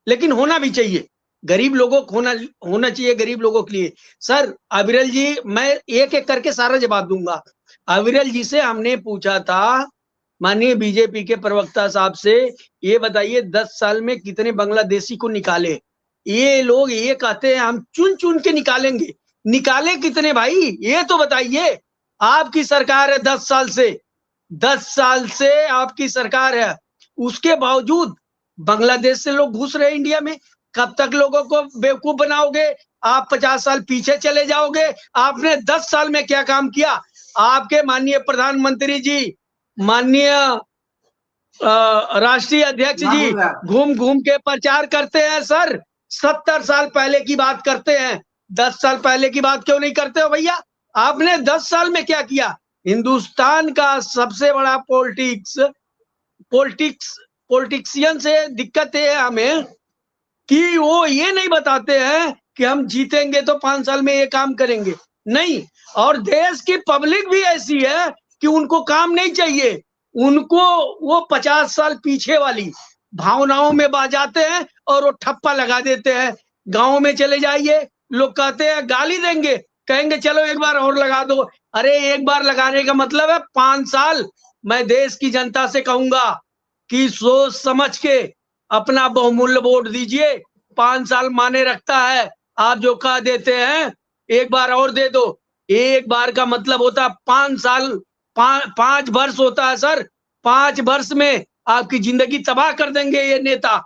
लेकिन होना भी चाहिए, गरीब लोगों को होना चाहिए, गरीब लोगों के लिए। सर अविरल जी, मैं एक एक करके सारा जवाब दूंगा। अविरल जी से हमने पूछा था, माननीय बीजेपी के प्रवक्ता साहब से, ये बताइए 10 साल में कितने बांग्लादेशी को निकाले? ये लोग ये कहते हैं हम चुन चुन के निकालेंगे, निकाले कितने भाई ये तो बताइए। आपकी सरकार है 10 साल से आपकी सरकार है, उसके बावजूद बांग्लादेश से लोग घुस रहे इंडिया में। कब तक लोगों को बेवकूफ बनाओगे? आप 50 साल पीछे चले जाओगे। आपने 10 साल में क्या काम किया? आपके माननीय प्रधानमंत्री जी, माननीय राष्ट्रीय अध्यक्ष जी घूम घूम के प्रचार करते हैं सर, 70 साल पहले की बात करते हैं, 10 साल पहले की बात क्यों नहीं करते हो भैया? आपने 10 साल में क्या किया? हिंदुस्तान का सबसे बड़ा पॉलिटिशियन से दिक्कत है हमें कि वो ये नहीं बताते हैं कि हम जीतेंगे तो 5 साल में ये काम करेंगे, नहीं। और देश की पब्लिक भी ऐसी है कि उनको काम नहीं चाहिए, उनको वो 50 साल पीछे वाली भावनाओं में बह जाते हैं और वो ठप्पा लगा देते हैं। गांव में चले जाइए, लोग कहते हैं गाली देंगे, कहेंगे चलो एक बार और लगा दो। अरे एक बार लगाने का मतलब है 5 साल। मैं देश की जनता से कहूंगा कि सोच समझ के अपना बहुमूल्य वोट दीजिए। 5 साल माने रखता है। आप जो कह देते हैं एक बार और दे दो, एक बार का मतलब होता है 5 साल, 5 वर्ष होता है सर। 5 वर्ष में आपकी जिंदगी तबाह कर देंगे ये नेता।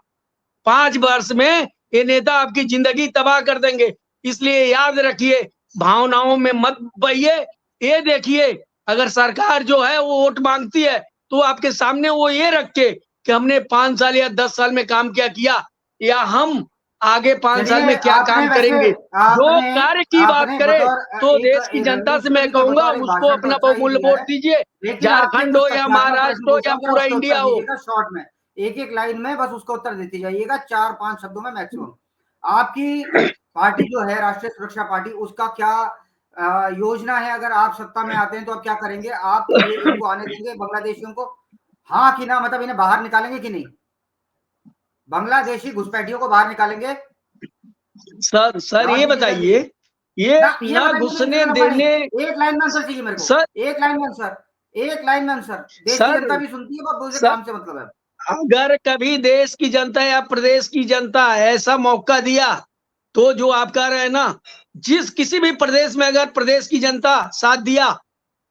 5 वर्ष में ये नेता आपकी जिंदगी तबाह कर देंगे। इसलिए याद रखिए, भावनाओं में मत बहिए। ये देखिए, अगर सरकार जो है वो वोट मांगती है तो आपके सामने वो ये रख के कि हमने 5 साल या 10 साल में काम क्या किया, या हम आगे 5 साल चलिए, में क्या आपने काम वैसे करेंगे। जो आपने कार्य की बात आपने करे बतौर तो एक देश की एक जनता से रविश मैं के कहूंगा बतौर एक उसको भाषण तो अपना अच्छा ही बहुमूल्य दिया वोट है, दीजिए। लेकिन आपसे झारखंड कुछ हो या तथ्यात्मक प्रश्न महाराष्ट्र हो या पूछा, जरा पूरा उसका इंडिया उत्तर हो। दीजिएगा शॉर्ट में, एक लाइन में बस उसका उत्तर देते जाइएगा, 4-5 शब्दों में मैक्सिमम। आपकी पार्टी जो है राष्ट्रीय सुरक्षा पार्टी, उसका क्या योजना है? अगर आप सत्ता में आते हैं तो आप क्या करेंगे? आप ये इनको आने देंगे बांग्लादेशियों को, हाँ कि ना? मतलब इन्हें बाहर निकालेंगे कि नहीं? बांग्लादेशी घुसपैठियों को बाहर निकालेंगे? सर जवाब ये दीजिए जल्दी। बताइए, ये ना ये ना बताइए, नहीं घुसने इसमें लंबा नहीं, देने। एक लाइन में आंसर चाहिए मेरे को, सर एक लाइन में आंसर, एक लाइन में आंसर। देश की सर जनता भी सुनती है, पर मुझे सर काम से मतलब है। अगर कभी देश की जनता या प्रदेश की जनता ऐसा मौका दिया तो जो आप कह रहे हैं ना, जिस किसी भी प्रदेश में अगर प्रदेश की जनता साथ दिया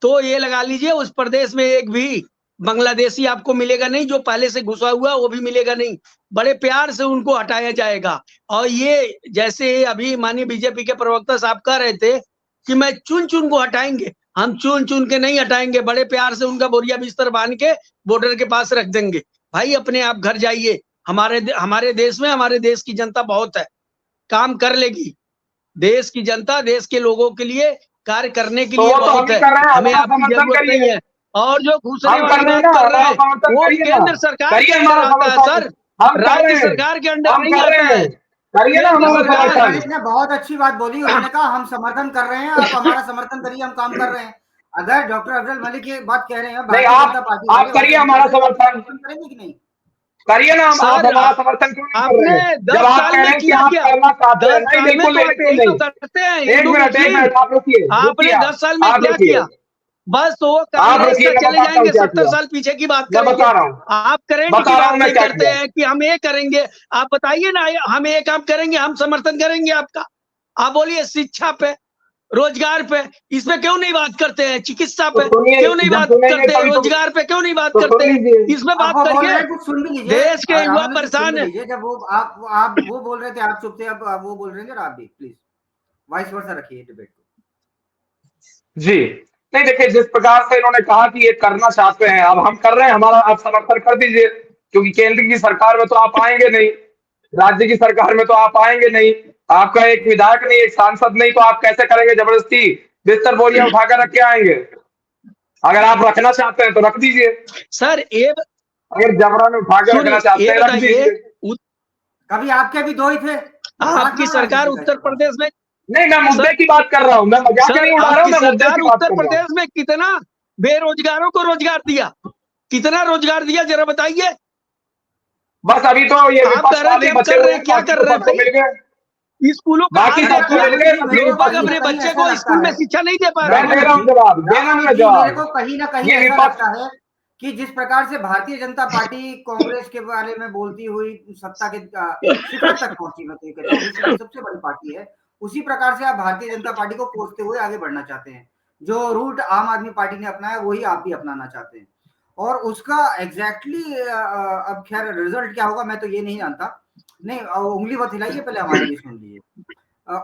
तो ये लगा लीजिए उस प्रदेश में एक भी बांग्लादेशी आपको मिलेगा नहीं। जो पहले से घुसा हुआ वो भी मिलेगा नहीं। बड़े प्यार से उनको हटाया जाएगा। और ये जैसे अभी माननीय बीजेपी के प्रवक्ता साहब कह रहे थे कि मैं चुन चुन को हटाएंगे, हम चुन चुन के नहीं हटाएंगे, बड़े प्यार से उनका बोरिया बिस्तर बांध के बॉर्डर के पास रख देंगे। भाई अपने आप घर जाइए। हमारे देश में हमारे देश की जनता बहुत है, काम कर लेगी। देश की जनता देश के लोगों के लिए कार्य करने के तो लिए वो तो हम बहुत ही है, कर रहे हैं, हमें हमारा आपकी समर्थन जरूरत करिए। नहीं है। और जो घुसने हम कर वाली रहे हैं बात ना, कर रहे हमारा हैं समर्थन वो करिए ना, केंद्र सरकार के करिए अंदर हमारा आता है समर्थन। सर, हम कर राज्य रहे हैं, सरकार के अंदर हम नहीं कर रहे आता हैं, है। करिए ना केंद्र हमारा डॉक्टर अफजल सरकार। मलिक समर्थन। ने बहुत अच्छी बात बोली, उन्होंने कहा हम समर्थन कर रहे हैं, आप हमारा समर्थन करिए, हम काम कर रहे हैं। अगर डॉक्टर अफजल मलिक ये बात कह रहे हैं, नहीं, भारतीय जनता पार्टी आप वाले करिए वाकई हमारा कर रहे हैं, तो समर्थन, समर्थन करेंगे कि नहीं? करिए ना। आप सर हमारा समर्थन क्यों नहीं कर आपने रहे हैं? जब 10 आप साल कह रहे में हैं कि किया आप क्या? करना चाहते हैं। 10 नहीं, साल में बिल्कुल तो नहीं, आप बिल्कुल यही तो नहीं। करते हैं, एक हिंदू मिनट, मुस्लिम। आप रुकिए, आपने रुकिए, 10 साल में आप क्या रुकिए, किया? बस वो आप कांग्रेस रुकिए, का मैं चले बताता हूँ जाएंगे, क्या 70 किया। साल पीछे की बात मैं करेंगे। बता रहा हूँ, आप करेंट की बता रहा बात हूँ मैं नहीं क्या करते किया। हैं कि हम ये करेंगे। आप बताइए ना, हम ये काम करेंगे, हम समर्थन करेंगे आपका। आप बोलिए शिक्षा पे, रोजगार पे, इसमें क्यों नहीं बात करते हैं? चिकित्सा तो पे सुनिए, क्यों नहीं जब बात सुनेंगे करते हैं? तभी रोजगार पे क्यों नहीं बात तो सुन करते हैं? लीजिए। इसमें अब बात वो बोल रहे करिए। हैं, कुछ सुन भी लीजिए। देश के युवा रामानंद जी, कुछ सुन भी परेशान है। लीजिए। जब वो आप वो बोल रहे थे, आप चुप थे, अब वो बोल रहे हैं, जरा आप भी प्लीज वाइस वर्सा रखिए डिबेट को। जी, नहीं देखिए, जिस प्रकार से इन्होंने कहा कि ये करना चाहते हैं, अब हम कर रहे हैं, हमारा आप समर्थन कर दीजिए, क्योंकि केंद्र की सरकार में तो आप आएंगे नहीं, राज्य की सरकार में तो आप आएंगे नहीं, आपका एक विधायक नहीं, एक सांसद नहीं, तो आप कैसे करेंगे? जबरदस्ती बिस्तर बोरिया उठाकर रख के आएंगे? अगर आप रखना चाहते हैं तो रख दीजिए, सर ये अगर जबरन उठा के रखना सुनिए, चाहते ये हैं रख बताइए, दीजिए। कभी आपके भी दो ही थे, मजाक आपकी ना उड़ा सरकार कीजिएगा उत्तर इस प्रकार से। प्रदेश में। नहीं, मैं सर मुद्दे की बात कर रहा हूँ, मैं मजाक सर नहीं उड़ा रहा हूँ, आपकी मैं मुद्दे सरकार की बात उत्तर कर रहा हूँ। प्रदेश में कितना बेरोजगारों को रोजगार दिया? कितना रोजगार दिया जरा बताइए। बस अभी तो ये आप कह विपक्ष रहे हैं वाले कि ही हम बचे कर हुए रहे हैं, हैं, क्या बाकी कर तो रहे हैं सबको भाई? मिल गए, स्कूलों का बाकी हाल सबको देखिए, मिल गए, डॉक्टर अभी अफजल जी, लोग कहीं ना अपने कहीं बच्चे ऐसा को लगता स्कूल में है, शिक्षा नहीं दे पा रहे मैं हैं। दे रामानंद रहा जी, हूँ जवाब, देना रामानंद मैं जी, मेरे जवाब। को कहीं ना कहीं ये ऐसा विपक्ष, लगता है कि जिस प्रकार से भारतीय जनता पार्टी कांग्रेस के बारे में बोलती हुई सत्ता के शिखर तक पहुंची, मैं तो ये कहता हूँ विश्व की सबसे बड़ी पार्टी है, उसी प्रकार से आप भारतीय जनता पार्टी को कोसते हुए आगे बढ़ना चाहते हैं। जो रूट आम आदमी पार्टी ने अपनाया वही आप भी अपनाना चाहते हैं, और उसका एग्जैक्टली अब खैर रिजल्ट क्या होगा मैं तो ये नहीं जानता। नहीं, उंगली मत हिलाइए, पहले हमारी भी सुन लीजिए।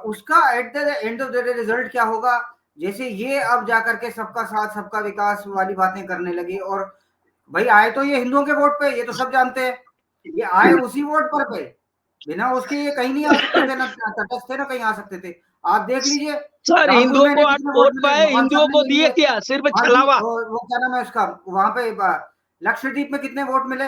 उसका at the end of the day result क्या होगा? जैसे ये अब जाकर के सबका साथ सबका विकास वाली बातें करने लगे, और भाई आए तो ये हिंदुओं के वोट पे, ये तो सब जानते हैं, ये आए उसी वोट पर पे, बिना उसके ये कहीं नहीं आ सकते थे, ना तटस्थ थे ना कहीं आ सकते थे। आप देख लीजिए सर रामपुर हिंदुओं में को इन्हें आप कितने वोट मिले, पाए, मोहन हिंदुओं साहब को ने दिए लिए। क्या? सिर्फ हाँ जी, छलावा। वो क्या नाम है उसका, वहां पे लक्षद्वीप में कितने वोट मिले?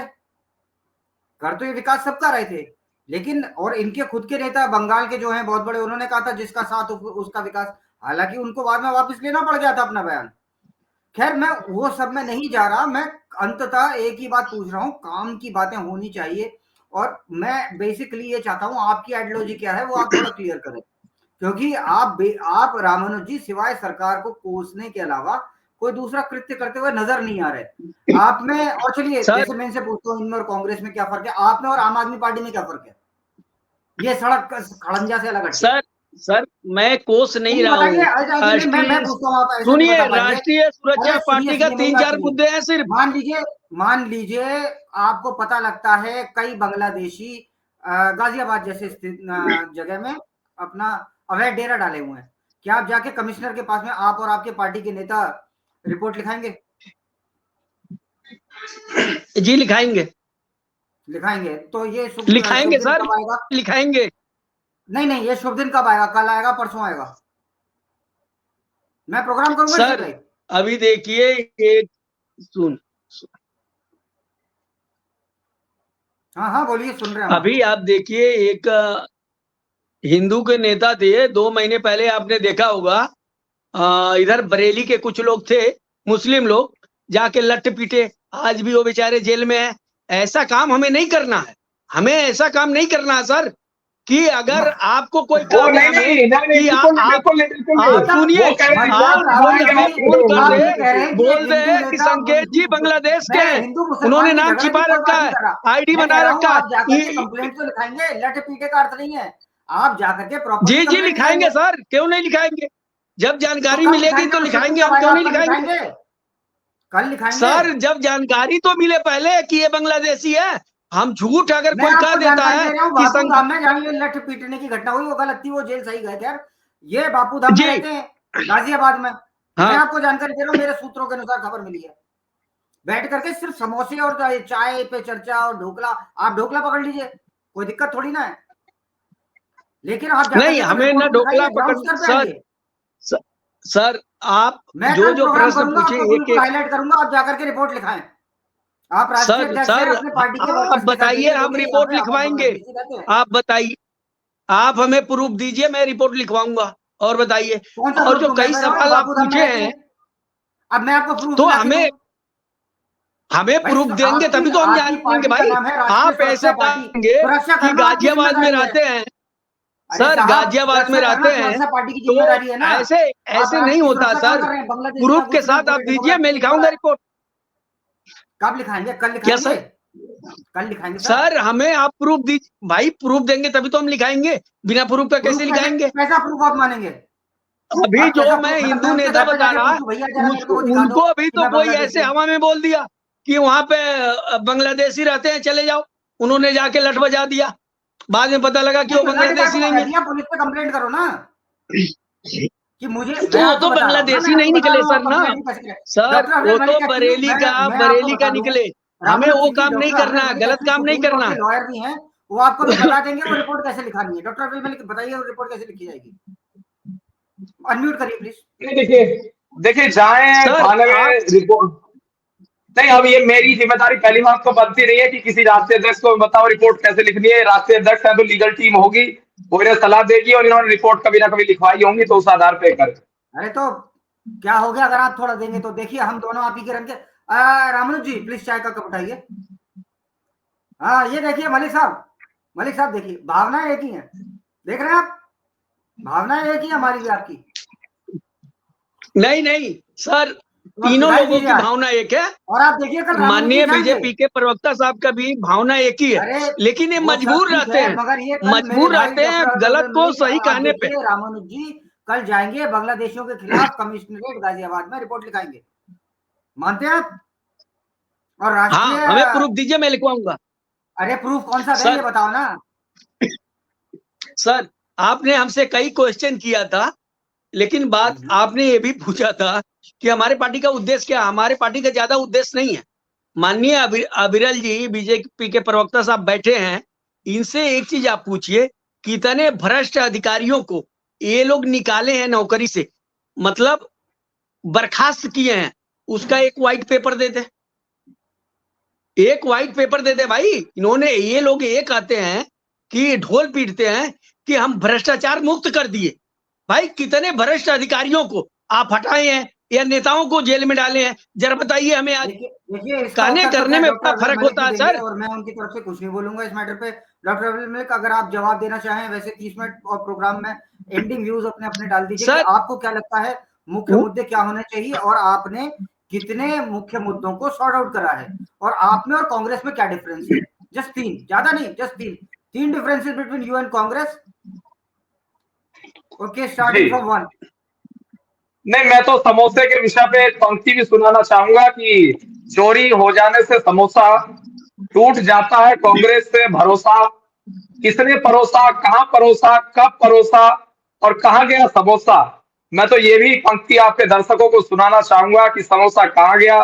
कर तो ये विकास सब कर रहे थे, लेकिन और इनके खुद के नेता बंगाल के जो हैं बहुत बड़े, उन्होंने कहा था जिसका साथ उसका विकास, हालांकि उनको बाद में वापस लेना पड़ गया था अपना बयान। खैर मैं वो सब में नहीं जा रहा, मैं अंततः एक ही बात पूछ रहा हूँ, काम की बातें होनी चाहिए। और मैं बेसिकली ये चाहता हूँ, आपकी आइडियोलॉजी क्या है वो आप थोड़ा क्लियर करें, क्योंकि आप रामानुज जी सिवाय सरकार को कोसने के अलावा कोई दूसरा कृत्य करते हुए नजर नहीं आ रहे आप में। और चलिए सर जैसे मैं इनसे पूछता हूँ, इनमें और कांग्रेस में क्या फर्क है, आप में और आम आदमी पार्टी में क्या फर्क है, ये सड़क खड़ंजा से अलग हटके। सर सर मैं कोस नहीं नहीं रहा बताइए, हूँ। नहीं, मैं राष्ट्रीय, पूछता हूँ, आप ऐसे नहीं सुनिए, बता पाएंगे। राष्ट्रीय अरे सुरक्षा सुनिए पार्टी का सुनिए, मेरी बात 3-4 सुनिए। मुद्दे हैं सिर्फ। मान लीजिए आपको पता लगता है कई बांग्लादेशी गाजियाबाद जैसे स्थित जगह में अपना अवैध डेरा डाले हुए हैं, क्या आप जाके कमिश्नर के पास में आप और आपके पार्टी के नेता रिपोर्ट लिखाएंगे? जी लिखाएंगे, लिखाएंगे तो ये शुभ लिखाएंगे दिन सर, कब आएगा? लिखाएंगे। नहीं नहीं, ये शुभ दिन कब आएगा? कल आएगा, परसों आएगा? मैं प्रोग्राम करूंगा इसी सर पे। अभी देखिए, एक सुन, हाँ हाँ बोलिए, सुन रहे हैं हम अभी आपको। आप देखिए, एक हिंदू के नेता थे, 2 महीने पहले आपने देखा होगा, इधर बरेली के कुछ लोग थे, मुस्लिम लोग, जाके लट पीटे, आज भी वो बेचारे जेल में है। ऐसा काम हमें नहीं करना है, हमें ऐसा काम नहीं करना है सर, कि अगर आपको कोई वो कह दे नहीं हमें नहीं नहीं नहीं, कि बिल्कुल नहीं, आप बिल्कुल नहीं, बिल्कुल नहीं। आप सुनिए, वो कह रहे हैं मतलब वोट कोई पाने के रामानुज हमें बाद जी, फोन कर आप दे, ये कह रहे हैं कि एक बोल दे हिंदू कि नेता, संकेत जी बांग्लादेश के मैं हैं, हिंदू उन्होंने मुसलमान के नाम झगड़े की छिपा कोई रखा बात नहीं है, कर रहा। आईडी मैं बना कह रहा हूँ रखा आप जाकर के है। कंप्लेंट तो लिखाएंगे, लट पीटे का अर्थ नहीं है। आप जाकर के प्रॉपर्ली जी जी कंप्लेंट लिखाएंगे लिखाएंगे। सर, क्यों नहीं लिखाएंगे? जब तो जानकारी कब मिलेगी लिखाएंगे? तो वो शुभ दिन लिखाएंगे, कब हम क्यों आएगा? नहीं कल लिखाएंगे? लिखाएंगे? कल लिखाएंगे? सर जब जानकारी तो मिले पहले कि ये बांग्लादेशी है। हम झूठ अगर मैं कोई कह आपको देता जानकारी है दे रहा हूँ, कि बापू धाम में जहाँ ये लठ पीटने की घटना हुई वो गलत थी, वो जेल सही गए। खैर ये बापू धाम में जी रहते हैं, गाजियाबाद में। मैं हाँ आपको जानकारी दे रहा हूँ, मेरे सूत्रों के अनुसार खबर मिली है। बैठ करके सिर्फ समोसे और चाय पे चर्चा और ढोकला, आप ढोकला पकड़ लीजिए, कोई दिक्कत थोड़ी ना है, लेकिन आप जाकर नहीं, के तो हमें रिपोर्ट न तो ढोकला लिखाइए, पकड़, ग्राउंड स्तर पे सर, आइए। सर, सर आप मैं जो कल जो प्रोग्राम प्रश्न करूंगा, पूछे आपको एक बिल्कुल एक, हाईलाइट करूंगा, आप जाकर के रिपोर्ट लिखाएं। आप राष्ट्रीय सर अध्यक्ष हैं, सर अपने पार्टी के आप वर्कर्स के साथ बताइए, जाइए, हम बोलिए यहाँ रिपोर्ट पे हम लिखवाएंगे। बिजी रहते हैं। आप बताइए, आप हमें प्रूफ दीजिए, मैं रिपोर्ट लिखवाऊंगा। और बताइए, कौन सा और प्रूफ जो दूं? मैं कई कह रहा हूँ सवाल आप बापू धाम में पूछे रहते हैं, हैं, अब मैं आपको प्रूफ तो ला के दूं? हमें हमें भाई प्रूफ देंगे आपकी तभी तो हम आपकी जानेंगे पार्टी का भाई। नाम है राष्ट्रीय आप ऐसे सुरक्षा पार्टी। कहेंगे सुरक्षा कि करना आपकी गाजियाबाद में जिम्मेदारी है। रहते हैं, अरे सर साहब, गाजियाबाद में सुरक्षा करना रहते हैं, सुरक्षा पार्टी की तो जिम्मेदारी है ना। ऐसे आप ऐसे नहीं राष्ट्र की होता सुरक्षा कहाँ सर। कर रहे हैं? बांग्लादेश प्रूफ यहाँ के घुस रहे हैं, साथ आप पूरे दीजिए, मैं ठीक हो लिखाऊंगा रहा है। रिपोर्ट। कब लिखाएंगे? कल क्या लिखाएंगे? सर? कल लिखाएंगे सर। सर हमें आप प्रूफ दीजिए भाई, प्रूफ देंगे तभी तो हम लिखाएंगे, बिना प्रूफ का प्रूफ कैसे कैसे, लिखाएंगे? कैसा प्रूफ आप मानेंगे? अभी आप जो कैसा मैं प्रूफ, मतलब मैं हिंदू उनके नेता घर पे बता जाके रहा, पूछूं भैया जरा मेरे को वो दिखा उनको दो अभी कि तो मैं कोई बांग्लादेशी ऐसे हूँ? हवा में बोल दिया कि वहां पे बांग्लादेशी रहते हैं, चले जाओ। उन्होंने जाके लठ बजा दिया, बाद में पता लगा कि नहीं वो तो लठ बांग्लादेशी को नहीं बजा है। दिया, पुलिस पे कंप्लेंट करो ना। कि मुझे, तो मैं वो आपको तो बता रहा हूँ ना, मैं बांग्लादेशी नहीं आपको बता निकले रहा हूँ सर आप ना। कंप्लेंट भी कैसे करें। सर डॉक्टर वो अफजल तो मलिक एक्चुअली बरेली का, मैं आपको बरेली का बता दूं, निकले। हमें रामानुज वो सिंह जी, काम नहीं डॉक्टर करना अफजल है, मलिक गलत एक्चुअली काम नहीं सुप्रीम कोर्ट करना के है। लॉयर भी हैं, वो आपको भी बता देंगे वो रिपोर्ट कैसे लिखानी है। डॉक्टर अफजल मलिक बताइए वो रिपोर्ट कैसे लिखी जाएगी? अनम्यूट करिए प्लीज। नहीं, देखिए देखिए जाए सर थाने आप, में रिपोर्ट। नहीं, अब ये मेरी जिम्मेदारी पहली बात तो बनती नहीं है कि किसी राष्ट्रीय अध्यक्ष को बताओ रिपोर्ट कैसे लिखनी है। राष्ट्रीय अध्यक्ष है तो लीगल टीम होगी, वो इन्हें सलाह देगी और इन्होंने रिपोर्ट कभी ना कभी लिखवाई होंगी, तो उस आधार पे करें। अरे तो क्या हो गया अगर आप थोड़ा देंगे तो? देखिए हम दोनों आप ही के रंग के। रामानुज जी प्लीज चाय का कप उठाइए। हाँ ये देखिए मलिक साहब, मलिक साहब देखिए, भावनाएं एक ही हैं, देख रहे हैं आप? भावनाएं एक ही है हमारी भी आपकी। नहीं नहीं सर, तो आप तीनों दिखाई लोगों दीजिए की आज, भावना एक है। और आप देखिए कल रामानुज जी माननीय जाएंगे। बीजेपी के प्रवक्ता साहब का भी भावना एक ही है, अरे लेकिन ये वो सब मजबूर ठीक रहते है, हैं, मगर ये कल मेरे मजबूर भाई रहते हैं डॉक्टर गलत अफजल को मलिक, सही आप कहने पे। देखिए रामानुज जी कल जाएंगे बांग्लादेशियों के खिलाफ कमिश्नरेट गाजियाबाद में रिपोर्ट लिखाएंगे, मानते हैं आप? और हाँ राष्ट्रीय, हमें प्रूफ दीजिए, मैं लिखवाऊंगा। अरे प्रूफ कौन सा दें ये सर बताओ ना। सर आपने हमसे कई क्वेश्चन किया था, लेकिन बात आपने ये भी पूछा था कि हमारे पार्टी का उद्देश्य क्या है। हमारे पार्टी का ज्यादा उद्देश्य नहीं है। माननीय अविरल जी बीजेपी के प्रवक्ता साहब बैठे हैं, इनसे एक चीज आप पूछिए, कितने भ्रष्ट अधिकारियों को ये लोग निकाले हैं नौकरी से, मतलब बर्खास्त किए हैं, उसका एक व्हाइट पेपर दे दे, एक व्हाइट पेपर दे दे भाई। इन्होंने, ये लोग ये कहते हैं कि ढोल पीटते हैं कि हम भ्रष्टाचार मुक्त कर दिए। भाई कितने भ्रष्ट अधिकारियों को आप हटाए हैं या नेताओं को जेल में डाले हैं, जरा बताइए हमें। आज देखिए इसका कहने उत्तर तो करने खैर में डॉक्टर बड़ा अब्दुल फर्क मलिक होता ही है देंगे सर। और मैं उनकी तरफ से कुछ नहीं बोलूंगा इस मैटर पे। डॉक्टर अब्दुल मलिक, अगर आप जवाब देना चाहें, वैसे 30 मिनट और प्रोग्राम में एंडिंग व्यूज अपने अपने डाल दीजिए कि सर आपको क्या लगता है मुख्य मुद्दे क्या होने चाहिए और आपने कितने मुख्य मुद्दों को सॉर्ट आउट करा है और आप में और कांग्रेस में क्या डिफरेंस है। जस्ट 3, ज्यादा नहीं, just 3 differences between you and Congress. Okay, जी स्टार्टिंग फ्रॉम 1। नहीं, मैं तो समोसे के विषय पे एक पंक्ति भी सुनाना चाहूंगा कि चोरी हो जाने से समोसा, टूट जाता है कांग्रेस से भरोसा, किसने परोसा, कहां परोसा, कब परोसा और कहां गया समोसा। मैं तो ये भी पंक्ति आपके दर्शकों को सुनाना चाहूंगा कि समोसा कहां गया,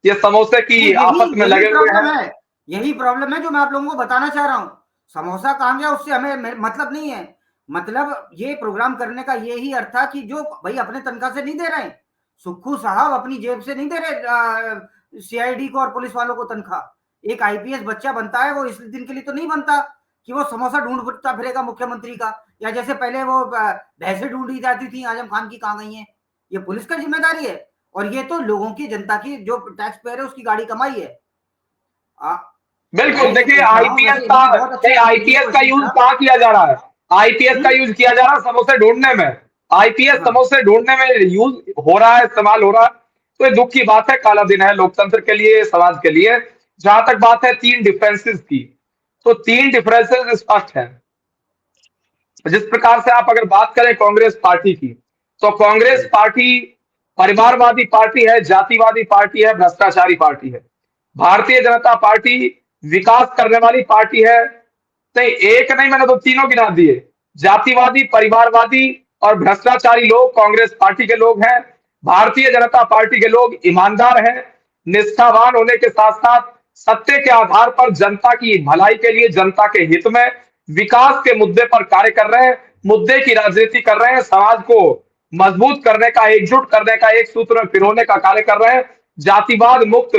ये समोसे की यही आफत में यही लगे हुए प्रॉब्लम हैं। है, यही प्रॉब्लम है जो मैं आप लोगों को बताना चाह रहा हूँ। समोसा कहाँ गया उससे हमें मतलब नहीं है। मतलब ये प्रोग्राम करने का यही अर्थ था कि जो भाई अपने तनख्वाह से नहीं दे रहे हैं, सुक्खू साहब अपनी जेब से नहीं दे रहे सीआईडी को और पुलिस वालों को तनख्वाह। एक आईपीएस बच्चा बनता है वो इस दिन के लिए तो नहीं बनता कि वो समोसा ढूंढता फिरेगा मुख्यमंत्री का, या जैसे पहले वो भैंसे ढूंढी जाती थी आजम खान की कहाँ गई है। ये पुलिस का जिम्मेदारी है और ये तो लोगों की, जनता की, जो टैक्स पेयर है उसकी गाड़ी कमाई है। बिल्कुल, मैं ये देखिए पूछ रहा हूँ, आईपीएस वैसे का, इन्होंने बहुत अच्छा ये आईपीएस का क्वेश्चन यूज था। कहाँ किया जा रहा है? आईपीएस का यूज किया जा रहा है समोसे ढूंढने में। आईपीएस हाँ समोसे ढूंढने में यूज हो रहा है, इस्तेमाल हो रहा है। तो ये दुख की बात है, काला दिन है लोकतंत्र के लिए, समाज के लिए। जहां तक बात है 3 डिफरेंसेस की, तो 3 डिफरेंसेस स्पष्ट है। जिस प्रकार से आप अगर बात करें कांग्रेस पार्टी की, तो कांग्रेस जी पार्टी परिवारवादी पार्टी है, जातिवादी पार्टी है, भ्रष्टाचारी पार्टी है। भारतीय जनता पार्टी विकास करने वाली पार्टी है। नहीं, एक नहीं, मैंने तो तीनों गिना दिए। जातिवादी, परिवारवादी और भ्रष्टाचारी लोग कांग्रेस पार्टी के लोग हैं। भारतीय जनता पार्टी के लोग ईमानदार हैं, निष्ठावान होने के साथ साथ सत्य के आधार पर जनता की भलाई के लिए, जनता के हित में, विकास के मुद्दे पर कार्य कर रहे हैं, मुद्दे की राजनीति कर रहे हैं, समाज को मजबूत करने का, एकजुट करने का, एक सूत्र में पिरोने का कार्य कर रहे हैं, जातिवाद मुक्त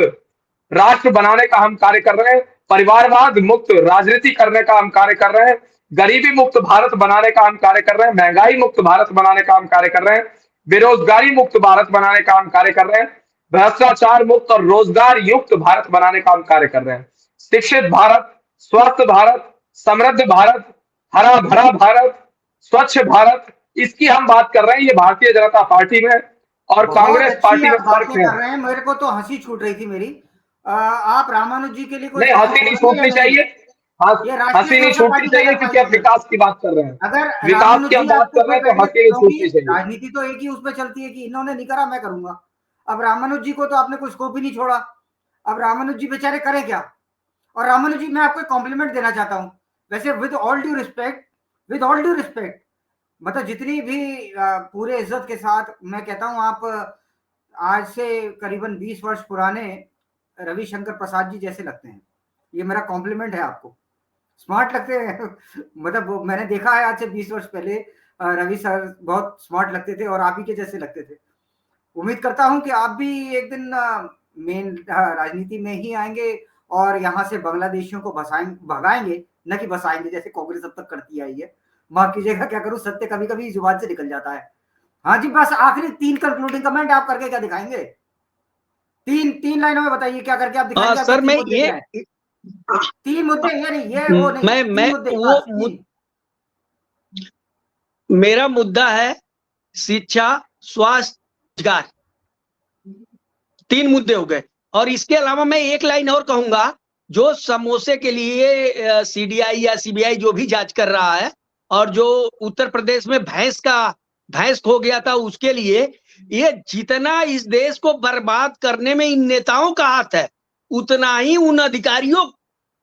राष्ट्र बनाने का हम कार्य कर रहे हैं, परिवारवाद मुक्त राजनीति करने का हम कार्य कर रहे हैं, गरीबी मुक्त भारत बनाने का हम कार्य कर रहे हैं, महंगाई मुक्त भारत बनाने का हम कार्य कर रहे हैं, बेरोजगारी मुक्त भारत बनाने का हम कार्य कर रहे हैं, भ्रष्टाचार मुक्त और रोजगार युक्त भारत बनाने का हम कार्य कर रहे हैं। शिक्षित भारत, स्वस्थ भारत, समृद्ध भारत, हरा भरा भारत, स्वच्छ भारत, इसकी हम बात कर रहे हैं। ये भारतीय जनता पार्टी में और बहुत कांग्रेस अच्छी पार्टी में आप फर्क बातें है। कर रहे हैं, मेरे को तो हंसी छूट रही थी मेरी। आप रामानुज जी के लिए कोई नहीं, फॉर्म हंसी नहीं खोलेंगे या छूटनी नहीं? चाहिए। ये राष्ट्रीय हंसी नहीं जनता छूटनी पार्टी का चाहिए अगर क्योंकि आप फाइल, विकास की बात कर रहे हैं। अगर विकास रामानुज की हम जी बात आपको कर रहे कोई हैं तो मैंडेट, हंसी नहीं क्योंकि छूटनी चाहिए। राजनीति तो एक ही उस पर चलती है कि इन्होंने नहीं करा मैं करूंगा। अब रामानुज जी को तो आपने कोई स्कोप ही नहीं छोड़ा। अब रामानुज जी बेचारे करें क्या? और रामानुज जी, मैं आपको कॉम्प्लीमेंट देना चाहता हूँ, वैसे with all due respect, with all due respect, मतलब जितनी भी पूरे इज्जत के साथ मैं कहता हूँ, आप आज से करीबन 20 वर्ष पुराने रविशंकर प्रसाद जी जैसे लगते हैं। ये मेरा कॉम्प्लीमेंट है आपको, स्मार्ट लगते हैं। मतलब वो मैंने देखा है आज से 20 वर्ष पहले रवि सर बहुत स्मार्ट लगते थे और आप ही के जैसे लगते थे। उम्मीद करता हूं कि आप भी एक दिन मेन राजनीति में ही आएंगे और यहाँ से बांग्लादेशियों को भगाएंगे, न कि बसाएंगे जैसे कांग्रेस अब तक करती आई है। माफ कीजिएगा, क्या करूं, सत्य कभी कभी जुबान से निकल जाता है। हाँ जी, बस आखिरी 3 कंक्लूडिंग कमेंट आप करके क्या दिखाएंगे? 3 लाइनों में बताइए क्या करके आप दिखाएंगे, आपके सर 3 मैं मुद्दे ये क्या है? 3 मुद्दे, ये नहीं, ये वो नहीं, मैं 3 मुद्दे वो बस 3। मेरा मुद्दा है शिक्षा, स्वास्थ्य, रोजगार, 3 मुद्दे हो गए। और इसके अलावा मैं एक लाइन और कहूंगा, जो समोसे के लिए सीडीआई या सीबीआई जो भी जांच कर रहा है, और जो उत्तर प्रदेश में भैंस खो गया था उसके लिए, ये जितना इस देश को बर्बाद करने में इन नेताओं का हाथ है, उतना ही उन अधिकारियों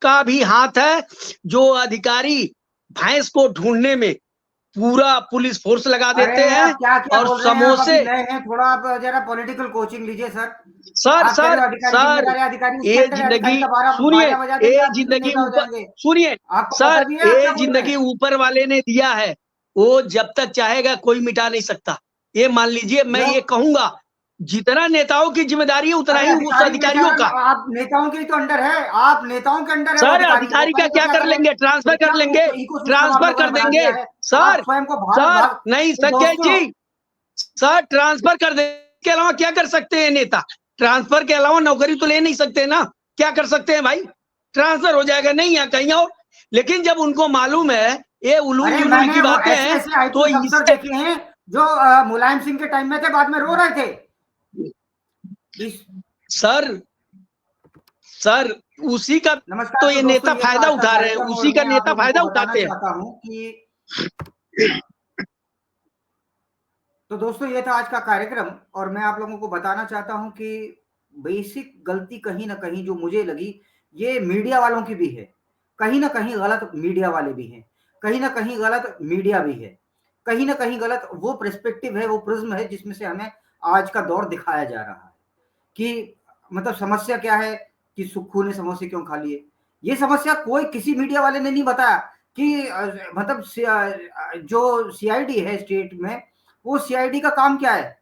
का भी हाथ है, जो अधिकारी भैंस को ढूंढने में पूरा पुलिस फोर्स लगा देते अरे हैं आप क्या क्या और बोल रहे हैं? आप अभी समोसे। नए हैं, थोड़ा आप जरा पॉलिटिकल कोचिंग लीजिए सर। सर आप कह रहे सर हो अधिकारी सर जिम्मेदारी, अधिकारी उस ये सेक्टर के अधिकारी जिंदगी, का बारह सुनिए, बाजा बजा देंगे, ये आप दूसरे जिंदगी नेता हो ऊपर, जाएंगे। सुनिए आपको पता सर, भी है आप ये क्या बोल रहे जिंदगी हैं? ऊपर वाले ने दिया है। वो जब तक चाहेगा कोई मिटा नहीं सकता। ये मान लीजिए, मैं ये कहूंगा, जितना नेताओं की जिम्मेदारी है उतना अरे ही उस अधिकारियों का। आप नेताओं के ही तो अंडर है, आप नेताओं के अंडर है वो सर अधिकारी, वो अधिकारी का करें तो क्या कर करें, लेंगे? ट्रांसफर कर इतना लेंगे, तो इकोसिस्टम आप ट्रांसफर लोगों ने कर बना देंगे। दिया है। आप सर स्वयं को भारत सर भाग नहीं, तो संजय दोस्तों, जी, सर ट्रांसफर कर देने के अलावा क्या कर सकते हैं नेता? ट्रांसफर के अलावा नौकरी तो ले नहीं सकते ना। क्या कर सकते हैं भाई? ट्रांसफर हो जाएगा नहीं या कहीं और। लेकिन जब उनको मालूम है ये उलूल अरे जुलूल मैंने की वो बातें ऐसे हैं, ऐसे तो आईपीएस अफसर इससे देखे हैं जो मुलायम सिंह के टाइम में थे, बाद में रो रहे थे इस। सर सर उसी का नमस्कार, तो तो ये दोस्तों नेता ये था फायदा आज का उठा रहे हैं, कार्यक्रम और उसी का मैं आप नेता लोगों फायदा को बताना उठाते हैं। चाहता हूं कि, तो दोस्तों ये था आज का कार्यक्रम और मैं आप लोगों को बताना चाहता हूं कि बेसिक गलती कहीं ना कहीं जो मुझे लगी, ये मीडिया वालों की भी है। कहीं ना कहीं गलत मीडिया वाले भी हैं, कहीं ना कहीं गलत मीडिया भी है, कहीं ना कहीं गलत वो पर्सपेक्टिव है, वो प्रिज्म है जिसमें से हमें आज का दौर दिखाया जा रहा है कि मतलब समस्या क्या है, कि सुक्खू ने समोसे क्यों खा लिए। ये समस्या कोई किसी मीडिया वाले ने नहीं बताया कि मतलब जो सीआईडी है स्टेट में, वो सीआईडी का काम क्या है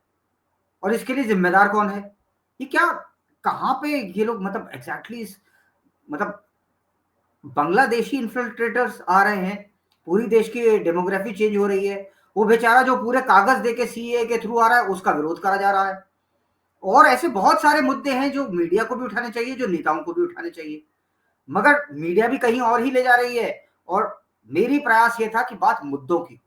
और इसके लिए जिम्मेदार कौन है। ये क्या, कहाँ पे ये लोग मतलब एग्जैक्टली मतलब बांग्लादेशी इन्फिल्ट्रेटर्स आ रहे हैं, पूरी देश की डेमोग्राफी चेंज हो रही है। वो बेचारा जो पूरे कागज देके सीए के थ्रू आ रहा है उसका विरोध करा जा रहा है। और ऐसे बहुत सारे मुद्दे हैं जो मीडिया को भी उठाने चाहिए, जो नेताओं को भी उठाने चाहिए, मगर मीडिया भी कहीं और ही ले जा रही है। और मेरी प्रयास ये था कि बात मुद्दों की,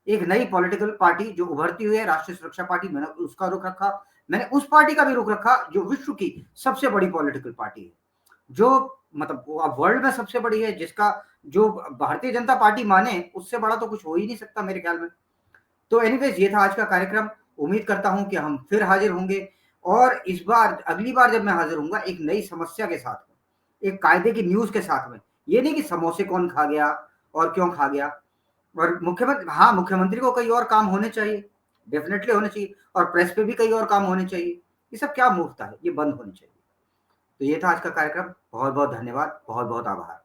एक नई पॉलिटिकल पार्टी जो उभरती हुई है राष्ट्रीय सुरक्षा पार्टी, मैंने उसका रुख रखा। मैंने उस पार्टी का भी रुख रखा जो विश्व की सबसे बड़ी पॉलिटिकल पार्टी है, जो मतलब वर्ल्ड में सबसे बड़ी है, जिसका जो भारतीय जनता पार्टी माने उससे बड़ा तो कुछ हो ही नहीं सकता मेरे ख्याल में। तो एनीवेज ये था आज का कार्यक्रम। उम्मीद करता हूं कि हम फिर हाजिर होंगे और इस बार अगली बार जब मैं हाजिर होऊंगा एक नई समस्या के साथ में, एक कायदे की न्यूज के साथ में। ये नहीं कि समोसे कौन खा गया और क्यों खा गया। और मुख्यमंत्री, हाँ मुख्यमंत्री को कई और काम होने चाहिए, डेफिनेटली होने चाहिए, और प्रेस पे भी कई और काम होने चाहिए। ये सब क्या मूर्खता है, ये बंद होनी चाहिए। तो ये था आज का कार्यक्रम। बहुत बहुत धन्यवाद, बहुत बहुत आभार।